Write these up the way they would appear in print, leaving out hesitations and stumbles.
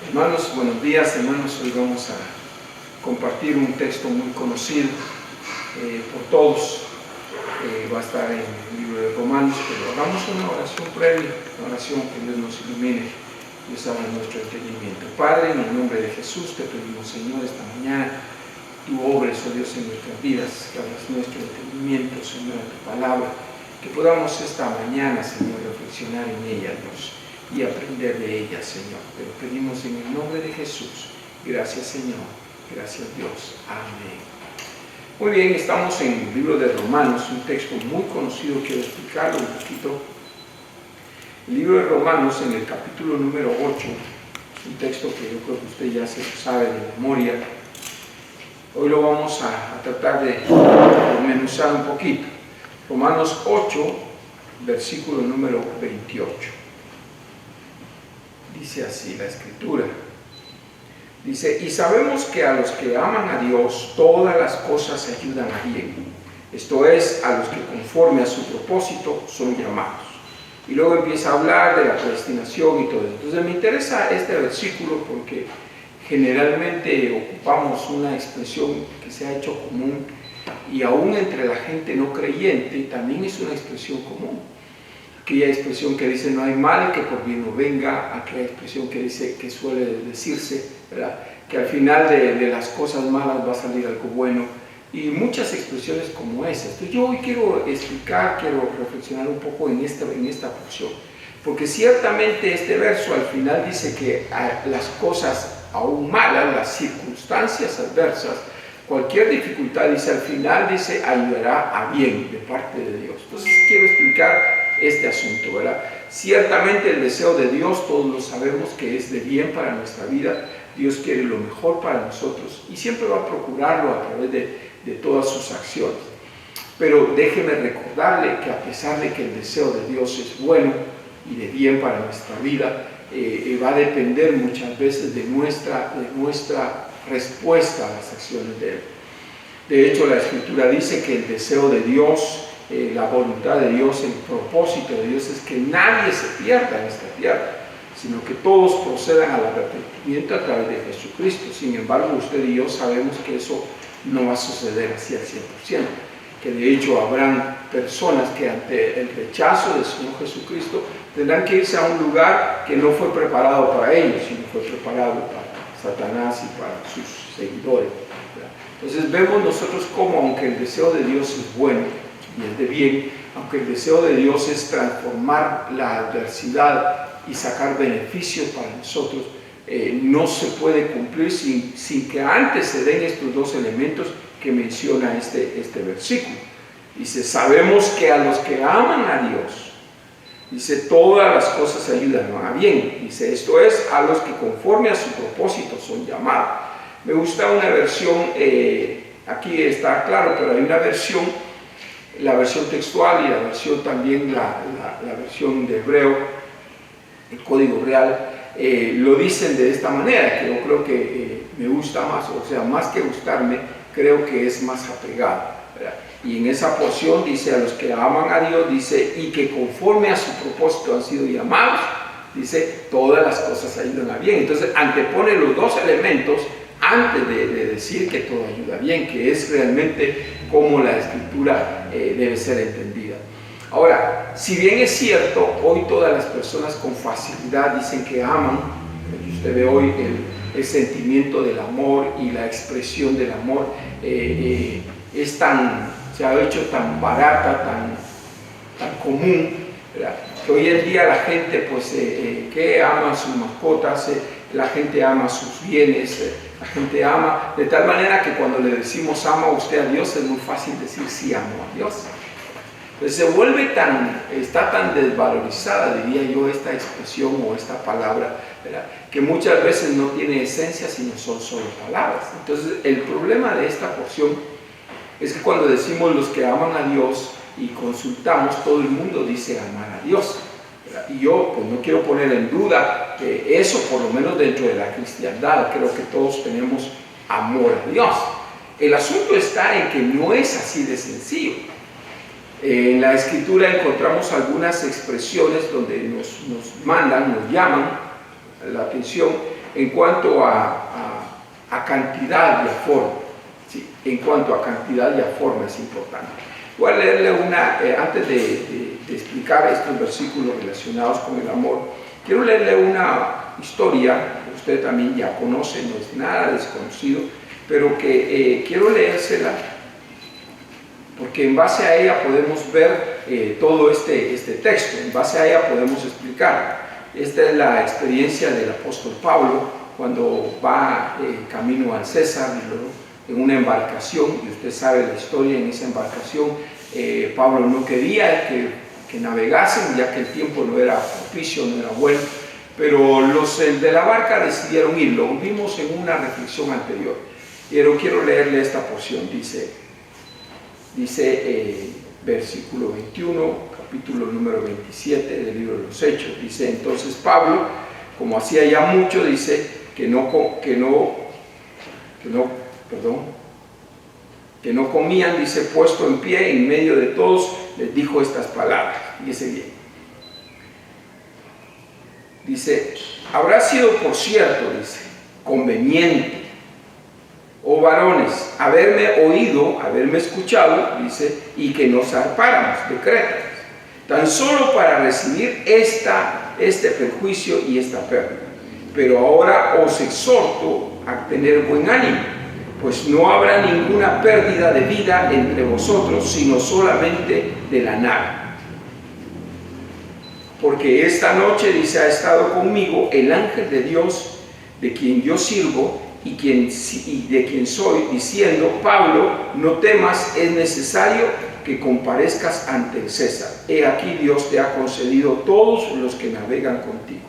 Hermanos, buenos días, hermanos. Hoy vamos a compartir un texto muy conocido por todos. Va a estar en el libro de Romanos, pero hagamos una oración previa, una oración que Dios nos ilumine y Dios abra nuestro entendimiento. Padre, en el nombre de Jesús te pedimos, Señor, esta mañana tú obres, oh Dios, en nuestras vidas, que abras nuestro entendimiento, Señor, en tu palabra, que podamos esta mañana, Señor, reflexionar en ella, Dios, y aprender de ella, Señor. Te lo pedimos en el nombre de Jesús. Gracias, Señor. Gracias, Dios. Amén. Muy bien, estamos en el libro de Romanos, un texto muy conocido. Quiero explicarlo un poquito. El libro de Romanos, en el capítulo número 8, es un texto que yo creo que usted ya se lo sabe de memoria. Hoy lo vamos a tratar de desmenuzar un poquito. Romanos 8, versículo número 28. Dice así la Escritura. Dice, y sabemos que a los que aman a Dios, todas las cosas ayudan a bien. Esto es, a los que conforme a su propósito son llamados. Y luego empieza a hablar de la predestinación y todo eso. Entonces me interesa este versículo porque generalmente ocupamos una expresión que se ha hecho común y aún entre la gente no creyente también es una expresión común. Aquella expresión que dice no hay mal que por bien no venga, aquella expresión que dice, que suele decirse, ¿verdad?, que al final de las cosas malas va a salir algo bueno, y muchas expresiones como esas. Entonces yo hoy quiero explicar, quiero reflexionar un poco en esta porción, porque ciertamente este verso al final dice que las cosas aún malas, las circunstancias adversas, cualquier dificultad, dice al final, dice ayudará a bien de parte de Dios. Entonces quiero explicar este asunto, ¿verdad? Ciertamente el deseo de Dios, todos lo sabemos que es de bien para nuestra vida. Dios quiere lo mejor para nosotros y siempre va a procurarlo a través de todas sus acciones. Pero déjeme recordarle que a pesar de que el deseo de Dios es bueno y de bien para nuestra vida, va a depender muchas veces de nuestra respuesta a las acciones de Él. De hecho, la Escritura dice que el deseo de Dios, la voluntad de Dios, el propósito de Dios es que nadie se pierda en esta tierra, sino que todos procedan al arrepentimiento a través de Jesucristo. Sin embargo, usted y yo sabemos que eso no va a suceder así al 100%, que de hecho habrán personas que ante el rechazo del Señor Jesucristo tendrán que irse a un lugar que no fue preparado para ellos, sino fue preparado para Satanás y para sus seguidores, ¿verdad? Entonces vemos nosotros cómo, aunque el deseo de Dios es bueno y es de bien, aunque el deseo de Dios es transformar la adversidad y sacar beneficios para nosotros, no se puede cumplir sin que antes se den estos dos elementos que menciona este versículo. Dice, sabemos que a los que aman a Dios, dice, todas las cosas ayudan a bien. Dice, esto es, a los que conforme a su propósito son llamados. Me gusta una versión, aquí está claro, pero hay una versión, la versión textual y la versión también, la versión de hebreo, el código real, lo dicen de esta manera, que yo creo que me gusta más, o sea, más que gustarme, creo que es más apegado, ¿verdad? Y en esa porción dice, a los que aman a Dios, dice, y que conforme a su propósito han sido llamados, dice, todas las cosas ayudan a bien. Entonces antepone los dos elementos antes de decir que todo ayuda bien, que es realmente como la Escritura debe ser entendida. Ahora, si bien es cierto, hoy todas las personas con facilidad dicen que aman, y usted ve hoy el sentimiento del amor y la expresión del amor se ha hecho tan barata, tan común, ¿verdad? Que hoy en día la gente pues que ama a sus mascotas, la gente ama sus bienes, la gente ama, de tal manera que cuando le decimos ama usted a Dios es muy fácil decir sí amo a Dios. Entonces se vuelve está tan desvalorizada, diría yo, esta expresión o esta palabra, ¿verdad?, que muchas veces no tiene esencia, sino son solo palabras. Entonces el problema de esta porción es que cuando decimos los que aman a Dios y consultamos, todo el mundo dice amar a Dios, ¿verdad? Y yo pues no quiero poner en duda eso, por lo menos dentro de la cristiandad, creo que todos tenemos amor a Dios. El asunto está en que no es así de sencillo. En la Escritura encontramos algunas expresiones donde nos mandan, nos llaman la atención en cuanto a cantidad y a forma. Sí, en cuanto a cantidad y a forma es importante. Voy a leerle antes de explicar estos versículos relacionados con el amor, quiero leerle una historia que usted también ya conoce, no es nada desconocido, pero que quiero leérsela porque en base a ella podemos ver todo este texto, en base a ella podemos explicar. Esta es la experiencia del apóstol Pablo cuando va camino al César en una embarcación, y usted sabe la historia. En esa embarcación Pablo no quería que navegasen, ya que el tiempo no era propicio, no era bueno, pero los de la barca decidieron ir. Lo vimos en una reflexión anterior, pero quiero leerle esta porción. Dice versículo 21, capítulo número 27 del libro de los Hechos. Dice: entonces Pablo, como hacía ya mucho, dice que no comían, dice, puesto en pie en medio de todos, les dijo estas palabras. Fíjese bien. Dice: habrá sido, por cierto, dice, conveniente, oh varones, haberme oído, haberme escuchado, dice, y que nos zarpáramos de Creta, tan solo para recibir este perjuicio y esta pérdida. Pero ahora os exhorto a tener buen ánimo, pues no habrá ninguna pérdida de vida entre vosotros, sino solamente de la nave. Porque esta noche, dice, ha estado conmigo el ángel de Dios, de quien yo sirvo y de quien soy, diciendo: Pablo, no temas, es necesario que comparezcas ante el César. He aquí, Dios te ha concedido todos los que navegan contigo.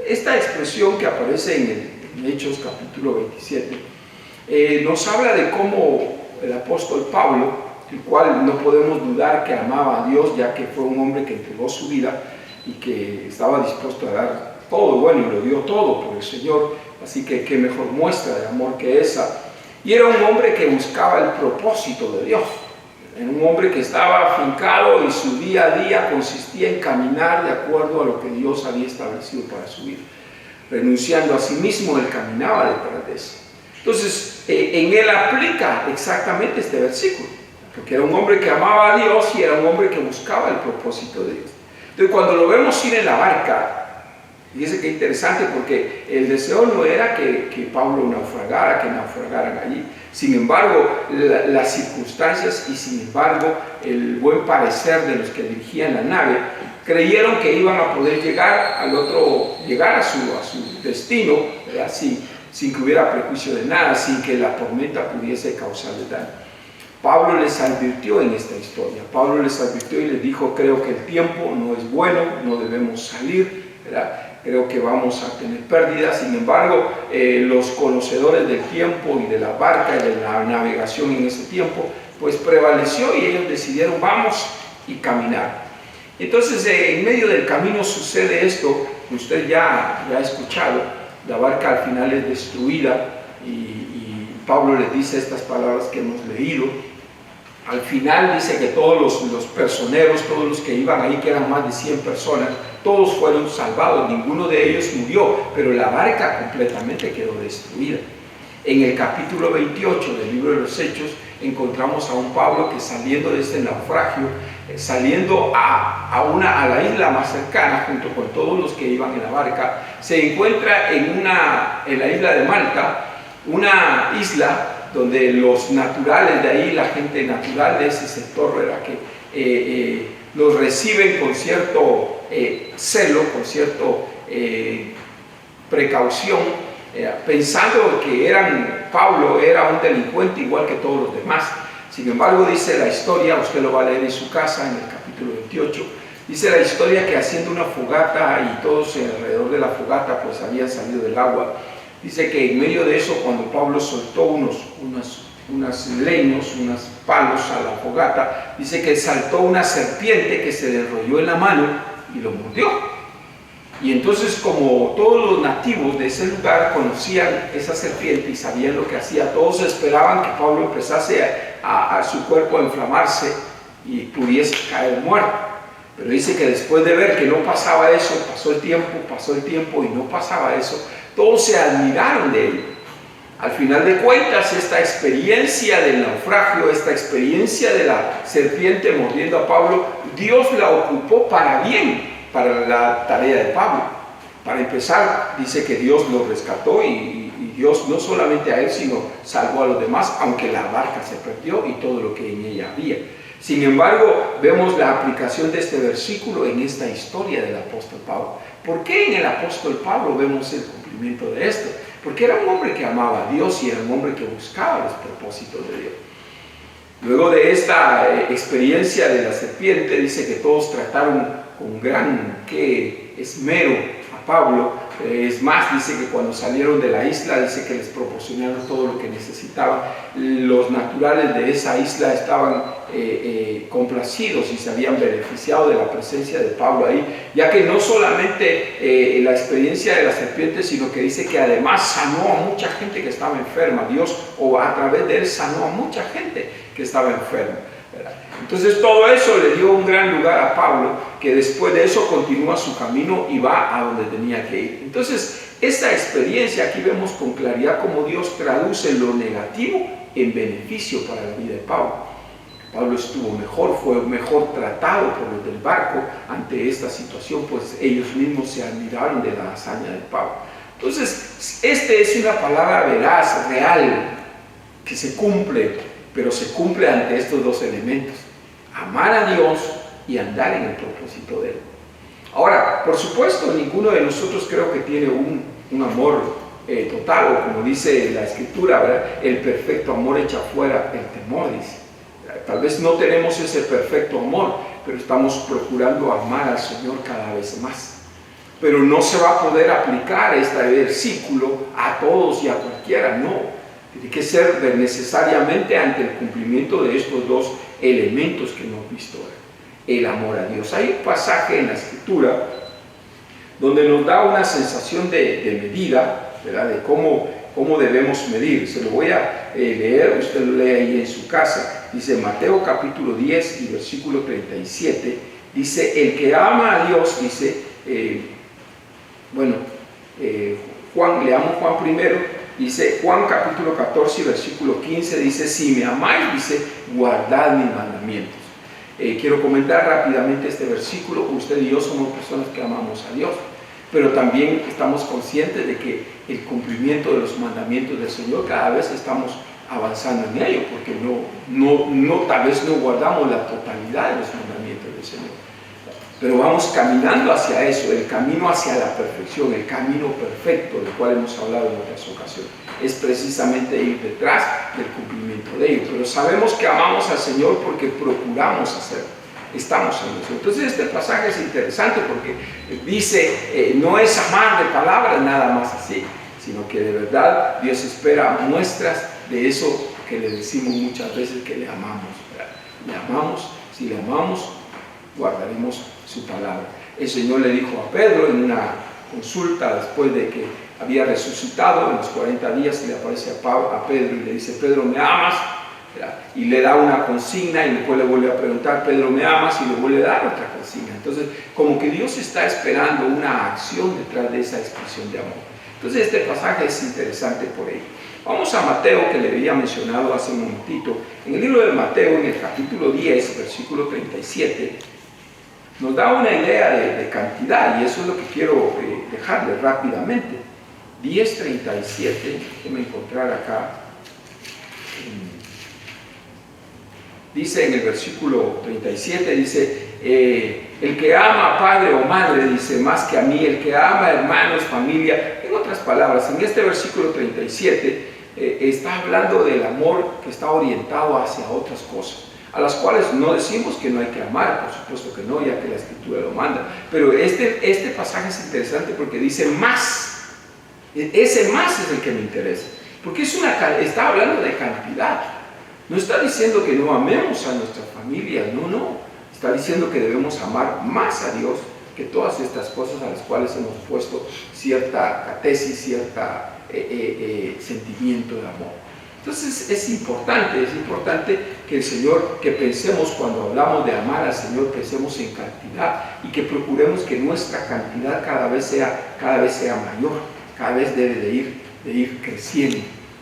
Esta expresión que aparece en Hechos capítulo 27 nos habla de cómo el apóstol Pablo, el cual no podemos dudar que amaba a Dios, ya que fue un hombre que entregó su vida y que estaba dispuesto a dar todo, bueno, y lo dio todo por el Señor, así que qué mejor muestra de amor que esa. Y era un hombre que buscaba el propósito de Dios. Era un hombre que estaba afincado y su día a día consistía en caminar de acuerdo a lo que Dios había establecido para su vida. Renunciando a sí mismo, él caminaba detrás de eso. Entonces, en él aplica exactamente este versículo, porque era un hombre que amaba a Dios y era un hombre que buscaba el propósito de Dios. Entonces, cuando lo vemos ir en la barca, fíjese qué interesante, porque el deseo no era que Pablo naufragara, que naufragaran allí. Sin embargo, las circunstancias y sin embargo el buen parecer de los que dirigían la nave creyeron que iban a poder llegar a su destino, ¿verdad? Sin que hubiera prejuicio de nada, sin que la tormenta pudiese causarles daño. Pablo les advirtió en esta historia. Pablo les advirtió y les dijo: creo que el tiempo no es bueno, no debemos salir, ¿verdad? Creo que vamos a tener pérdidas. Sin embargo, los conocedores del tiempo y de la barca y de la navegación en ese tiempo, pues prevaleció y ellos decidieron: vamos y caminar. Entonces, en medio del camino sucede esto que usted ya ha escuchado. La barca al final es destruida y Pablo les dice estas palabras que hemos leído. Al final dice que todos los personeros, todos los que iban ahí, que eran más de 100 personas, todos fueron salvados, ninguno de ellos murió, pero la barca completamente quedó destruida. En el capítulo 28 del libro de los Hechos encontramos a un Pablo que, saliendo de este naufragio, saliendo a la isla más cercana junto con todos los que iban en la barca, se encuentra en la isla de Malta, una isla donde los naturales de ahí, la gente natural de ese sector, era que los reciben con cierto celo, con cierta precaución, pensando que Pablo era un delincuente igual que todos los demás. Sin embargo, dice la historia, usted lo va a leer en su casa en el capítulo 28, dice la historia que haciendo una fogata y todos alrededor de la fogata pues habían salido del agua. Dice que en medio de eso, cuando Pablo soltó unos leños, unos palos a la fogata, dice que saltó una serpiente que se le enrolló en la mano y lo mordió. Y entonces, como todos los nativos de ese lugar conocían esa serpiente y sabían lo que hacía, todos esperaban que Pablo empezase a su cuerpo a inflamarse y pudiese caer muerto. Pero dice que después de ver que no pasaba eso, pasó el tiempo y no pasaba eso, todos se admiraron de él. Al final de cuentas, esta experiencia del naufragio, esta experiencia de la serpiente mordiendo a Pablo, Dios la ocupó para bien, para la tarea de Pablo. Para empezar, dice que Dios lo rescató y Dios no solamente a él, sino salvó a los demás, aunque la barca se perdió y todo lo que en ella había. Sin embargo, vemos la aplicación de este versículo en esta historia del apóstol Pablo. ¿Por qué en el apóstol Pablo vemos el cumplimiento de esto? Porque era un hombre que amaba a Dios y era un hombre que buscaba los propósitos de Dios. Luego de esta experiencia de la serpiente, dice que todos trataron con gran esmero a Pablo. Es más, dice que cuando salieron de la isla, dice que les proporcionaron todo lo que necesitaban. Los naturales de esa isla estaban complacidos y se habían beneficiado de la presencia de Pablo ahí, ya que no solamente la experiencia de la serpiente, sino que dice que además sanó a mucha gente que estaba enferma. Dios, o a través de él, sanó a mucha gente que estaba enferma, ¿verdad? Entonces todo eso le dio un gran lugar a Pablo, que después de eso continúa su camino y va a donde tenía que ir. Entonces esta experiencia, aquí vemos con claridad cómo Dios traduce lo negativo en beneficio para la vida de Pablo. Pablo estuvo mejor, fue mejor tratado por los del barco ante esta situación, pues ellos mismos se admiraron de la hazaña de Pablo. Entonces, esta es una palabra veraz, real, que se cumple, pero se cumple ante estos dos elementos: amar a Dios y andar en el propósito de él. Ahora, por supuesto, ninguno de nosotros creo que tiene un amor total, o como dice la Escritura, ¿verdad? El perfecto amor echa fuera el temor, dice. Tal vez no tenemos ese perfecto amor, pero estamos procurando amar al Señor cada vez más. Pero no se va a poder aplicar este versículo a todos y a cualquiera, no. Tiene que ser necesariamente ante el cumplimiento de estos dos elementos que hemos visto: el amor a Dios. Hay un pasaje en la Escritura donde nos da una sensación de medida, ¿verdad? De cómo debemos medir. Se lo voy a leer, usted lo lee ahí en su casa. Dice Mateo capítulo 10 y versículo 37, dice: el que ama a Dios, dice, Juan, leamos Juan primero, dice Juan capítulo 14 y versículo 15, dice: si me amáis, dice, guardad mis mandamientos. Quiero comentar rápidamente este versículo. Usted y yo somos personas que amamos a Dios, pero también estamos conscientes de que el cumplimiento de los mandamientos del Señor, cada vez estamos avanzando en ello, porque tal vez no guardamos la totalidad de los mandamientos del Señor, pero vamos caminando hacia eso, el camino hacia la perfección, el camino perfecto del cual hemos hablado en otras ocasiones. Es precisamente ir detrás del cumplimiento de ello, pero sabemos que amamos al Señor porque procuramos hacerlo, estamos en eso. Entonces este pasaje es interesante porque dice, no es amar de palabras nada más así, sino que de verdad Dios espera muestras de eso que le decimos muchas veces que le amamos, ¿verdad? Le amamos, si le amamos, guardaremos su palabra. El Señor le dijo a Pedro en una consulta después de que había resucitado, en los 40 días le aparece a Pedro y le dice: Pedro, ¿me amas? ¿Verdad? Y le da una consigna y después le vuelve a preguntar: Pedro, ¿me amas? Y le vuelve a dar otra consigna. Entonces, como que Dios está esperando una acción detrás de esa expresión de amor. Entonces este pasaje es interesante por ello. Vamos a Mateo, que le había mencionado hace un momentito. En el libro de Mateo, en el capítulo 10, versículo 37, nos da una idea de cantidad, y eso es lo que quiero dejarle rápidamente. 10:37, déjenme encontrar acá. Dice en el versículo 37, dice: el que ama a padre o madre, dice, más que a mí, el que ama a hermanos, familia. En otras palabras, en este versículo 37 está hablando del amor que está orientado hacia otras cosas, a las cuales no decimos que no hay que amar, por supuesto que no, ya que la Escritura lo manda. Pero este pasaje es interesante porque dice más. Ese más es el que me interesa, porque está hablando de cantidad. No está diciendo que no amemos a nuestra familia, no. Está diciendo que debemos amar más a Dios que todas estas cosas a las cuales hemos puesto cierta catesis, cierta sentimiento de amor. Entonces es importante que el Señor, que pensemos cuando hablamos de amar al Señor, pensemos en cantidad y que procuremos que nuestra cantidad cada vez sea mayor, cada vez debe de ir creciendo.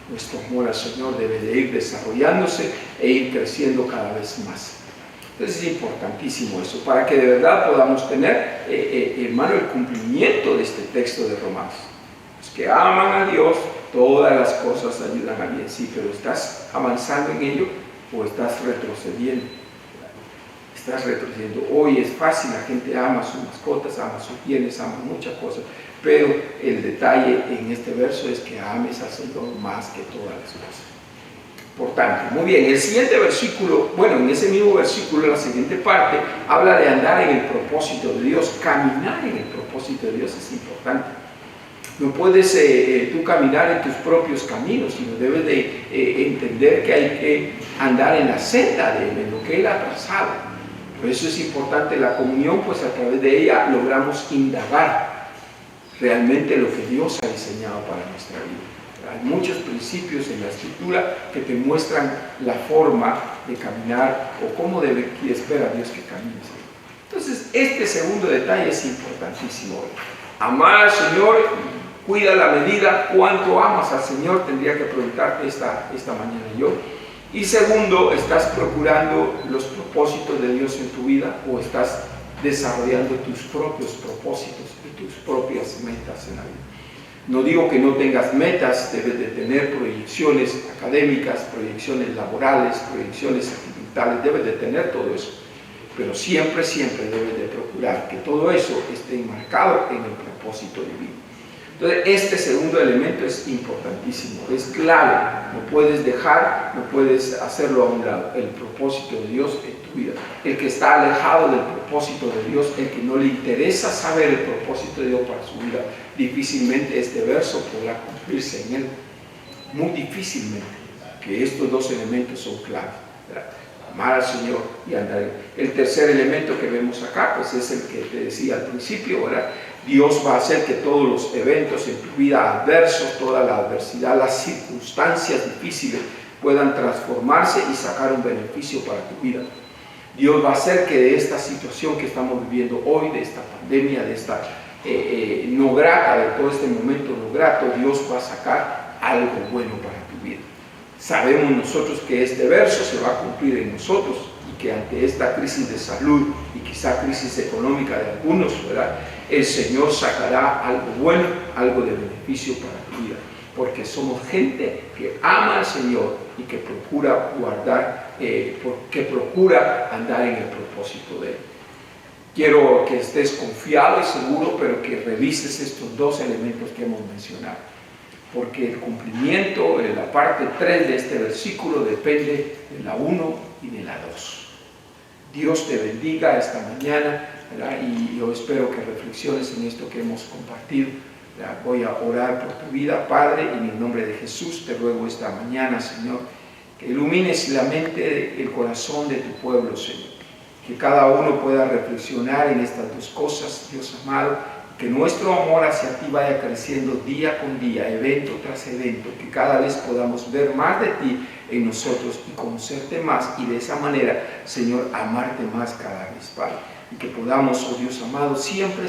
Nuestro amor al Señor debe de ir desarrollándose e ir creciendo cada vez más. Entonces es importantísimo eso, para que de verdad podamos tener, hermano, el cumplimiento de este texto de Romanos. Los que aman a Dios, todas las cosas ayudan a bien. Sí, pero ¿estás avanzando en ello o estás retrocediendo? Estás retrocediendo. Hoy es fácil, la gente ama sus mascotas, ama sus bienes, ama muchas cosas, pero el detalle en este verso es que ames al Señor más que todas las cosas. Por tanto, muy bien, el siguiente versículo, bueno, en ese mismo versículo, la siguiente parte, habla de andar en el propósito de Dios. Caminar en el propósito de Dios es importante. No puedes tú caminar en tus propios caminos, sino debes de entender que hay que andar en la senda de Él, en lo que Él ha trazado. Por eso es importante la comunión, pues a través de ella logramos indagar realmente lo que Dios ha diseñado para nuestra vida. Hay muchos principios en la Escritura que te muestran la forma de caminar o cómo espera Dios que camines. Entonces, este segundo detalle es importantísimo. Amar al Señor, cuida la medida. ¿Cuánto amas al Señor? Tendría que preguntarte esta mañana yo. Y segundo, ¿estás procurando los propósitos de Dios en tu vida o estás desarrollando tus propios propósitos y tus propias metas en la vida? No digo que no tengas metas, debes de tener proyecciones académicas, proyecciones laborales, proyecciones sentimentales, debes de tener todo eso. Pero siempre debes de procurar que todo eso esté enmarcado en el propósito divino. Entonces, este segundo elemento es importantísimo, es clave, no puedes hacerlo a un lado, el propósito de Dios en tu vida. El que está alejado del propósito de Dios, el que no le interesa saber el propósito de Dios para su vida, difícilmente este verso podrá cumplirse en él, muy difícilmente, que estos dos elementos son claves, ¿verdad? Amar al Señor y andar. El tercer elemento que vemos acá, pues es el que te decía al principio, ¿verdad? Dios va a hacer que todos los eventos en tu vida adversos, toda la adversidad, las circunstancias difíciles puedan transformarse y sacar un beneficio para tu vida. Dios va a hacer que de esta situación que estamos viviendo hoy, de esta pandemia, de esta no grata, de todo este momento no grato, Dios va a sacar algo bueno para tu vida. Sabemos nosotros que este verso se va a cumplir en nosotros y que ante esta crisis de salud y quizá crisis económica de algunos, ¿verdad?, el Señor sacará algo bueno, algo de beneficio para tu vida, porque somos gente que ama al Señor y que procura que procura andar en el propósito de Él. Quiero que estés confiado y seguro, pero que revises estos dos elementos que hemos mencionado, porque el cumplimiento en la parte 3 de este versículo depende de la 1 y de la 2. Dios te bendiga esta mañana, ¿verdad? Y yo espero que reflexiones en esto que hemos compartido. ¿Verdad? Voy a orar por tu vida, Padre, y en el nombre de Jesús te ruego esta mañana, Señor, que ilumines la mente, el corazón de tu pueblo, Señor. Que cada uno pueda reflexionar en estas dos cosas, Dios amado, que nuestro amor hacia ti vaya creciendo día con día, evento tras evento, que cada vez podamos ver más de ti en nosotros y conocerte más, y de esa manera, Señor, amarte más cada vez, Padre. Y que podamos, oh Dios amado, siempre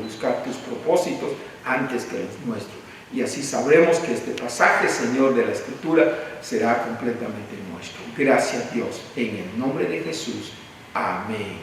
buscar tus propósitos antes que los nuestros. Y así sabremos que este pasaje, Señor, de la Escritura será completamente nuestro. Gracias, Dios, en el nombre de Jesús. Amén.